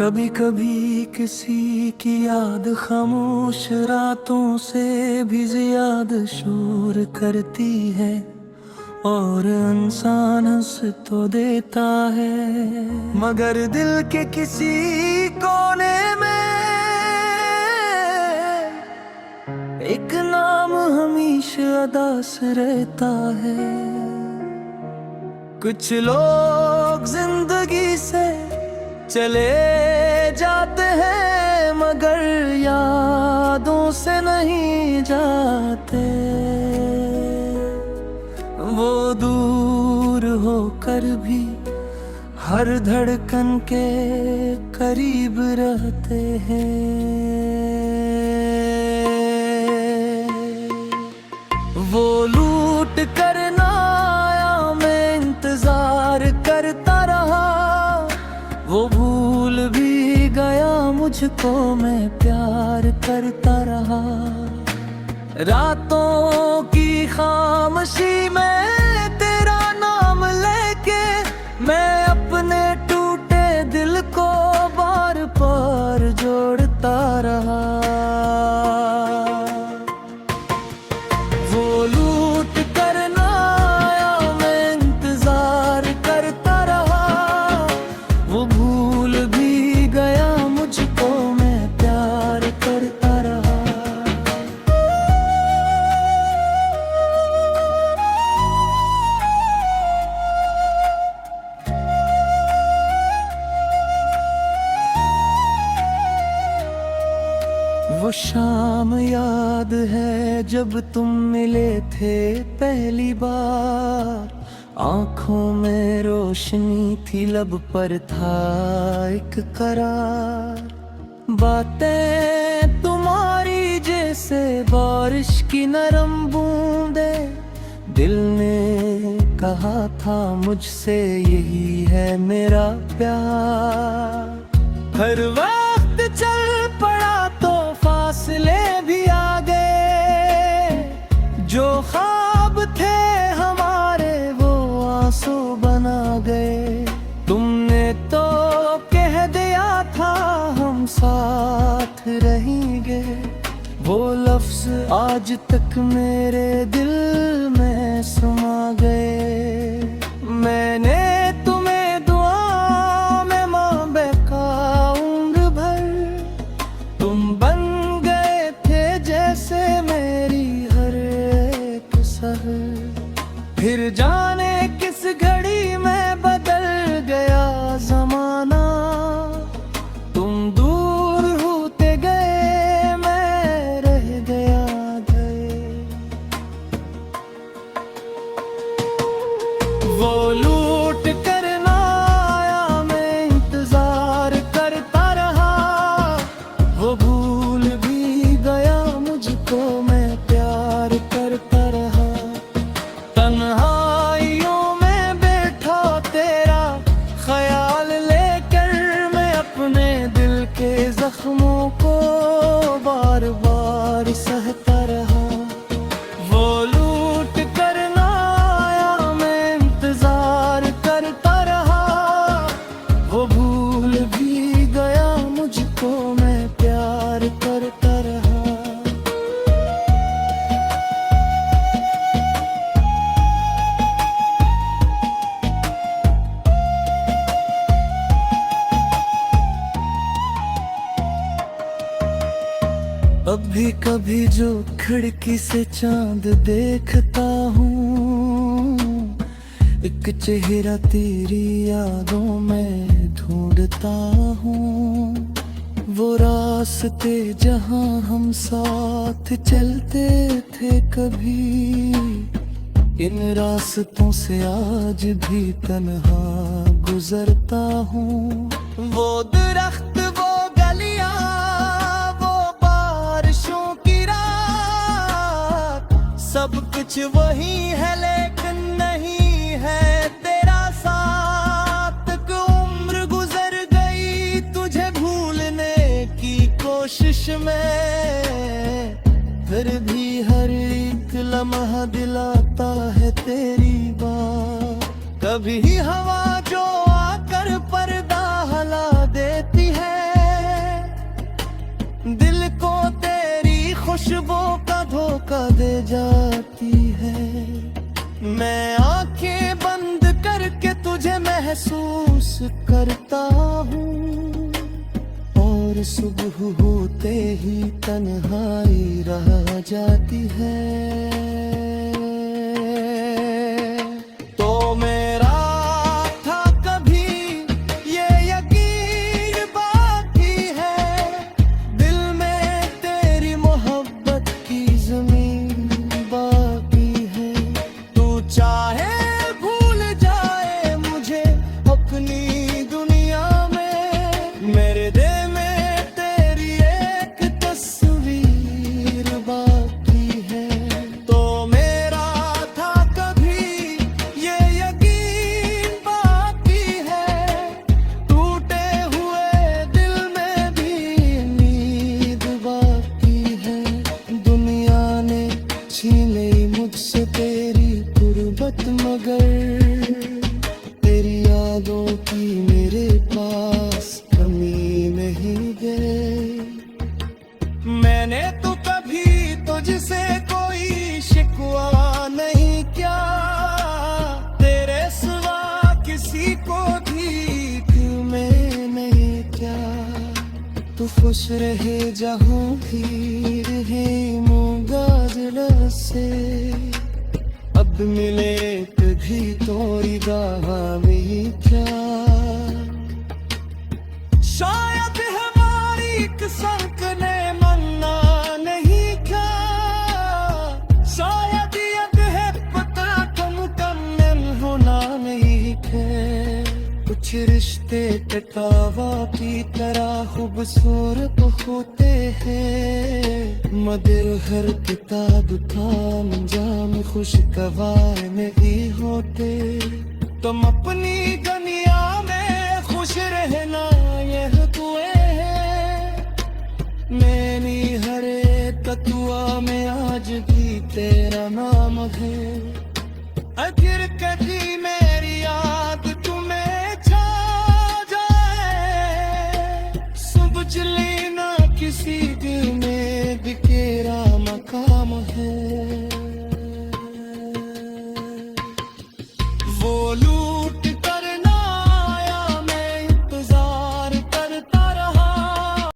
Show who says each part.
Speaker 1: कभी कभी किसी की याद खामोश रातों से भी ज्यादा शोर करती है, और इंसान हंस तो देता है मगर दिल के किसी कोने में एक नाम हमेशा उदास रहता है। कुछ लोग जिंदगी से चले जाते हैं मगर यादों से नहीं जाते। वो दूर होकर भी हर धड़कन के करीब रहते हैं। वो लूट कर ना आया, मैं इंतजार करता रहा। वो भूल भी गया मुझको, मैं प्यार करता रहा। रातों की खामोशी में तेरा नाम लेके मैं अपने टूटे दिल को बार बार जोड़ता रहा। वो लूट कर ना आया, मैं इंतजार करता रहा। वो भूल भी गया मुझको, मैं प्यार करता रहा। वो शाम याद है जब तुम मिले थे पहली बार। आंखों में रोशनी थी, लब पर था एक करार। बातें तुम्हारी जैसे बारिश की नरम बूंदे। दिल ने कहा था मुझसे यही है मेरा प्यार। हर वक्त चल पड़ा तो फासले भी आ गए। जो ख्वाब थे हमारे वो आंसू बना गए। तुमने तो कह दिया था हम साथ रहेंगे। वो लफ्ज आज तक मेरे दिल में समा गए। मैंने तुम्हें दुआ में मां बहका उम्र भर। तुम बन गए थे जैसे मेरी हर एक सहर। फिर जाने किस घड़ी में बदल गया जमाना। तुम दूर होते गए, मैं रह गया गए। वो लूट कर ना आया, मैं इंतजार करता रहा। वो भूल भी गया मुझको, मैं प्यार करता रहा। तन्हाइयों में बैठा तेरा ख्याल लेकर मैं अपने दिल के जख्मों को बार बार सहता रहा। वो लूट कर ना आया, मैं इंतजार करता रहा। वो भूल भी गया मुझको, मैं प्यार करता रहा। अभी कभी जो खिड़की से चांद देखता हूँ, एक चेहरा तेरी यादों में ढूंढता हूँ। वो रास्ते जहाँ हम साथ चलते थे कभी, इन रास्तों से आज भी तन्हा गुजरता हूँ। वो दरख्त, वो गलियां, वो बारिशों की रात, सब कुछ वही है लेकिन नहीं है तेरा साथ। उम्र गुजर गई तुझे भूलने की कोशिश में, फिर भी हर एक लम्हा दिलाता है तेरी बात। कभी हवा जो आकर पर्दा हला देती है, जाती है। मैं आंखें बंद करके तुझे महसूस करता हूँ, और सुबह होते ही तन्हाई रह जाती है। तो मेरा था कभी ये यकीन बाकी है, दिल में तेरी मोहब्बत की जमीन बाकी है। तू चाहे भूल जाए मुझे अपनी दुनिया में, मेरे दिल में तेरी एक तस्वीर बाकी है। तो मेरा था कभी ये यकीन बाकी है, टूटे हुए दिल में भी नींद बाकी है। दुनिया ने छीन ली मुझसे तेरी गुर्बत, मगर तेरी यादों की मेरे पास कमी नहीं गई। मैंने तो कभी तुझसे कोई शिकवा नहीं किया, तेरे सिवा किसी को भी दिल में नहीं क्या। तू खुश रहे जहाँ भी रहे मूंगा दिल से, अब मिले कभी तोरी राह में क्या। शायद हमारी किस्मत ने मन्ना नहीं क्या, शायद ये है पता तुम कम होना नहीं है। कुछ रिश्ते टटावा की तरह खूबसूरत होते हैं, मगर हर किताब का अंजाम खुशगवार नहीं होते। तुम अपनी दुनिया में खुश रहना यह दुआ है, मेरी हर एक दुआ में आज भी तेरा नाम है। अगर कभी मेरी याद तुम्हें छा जाए, सुबह चली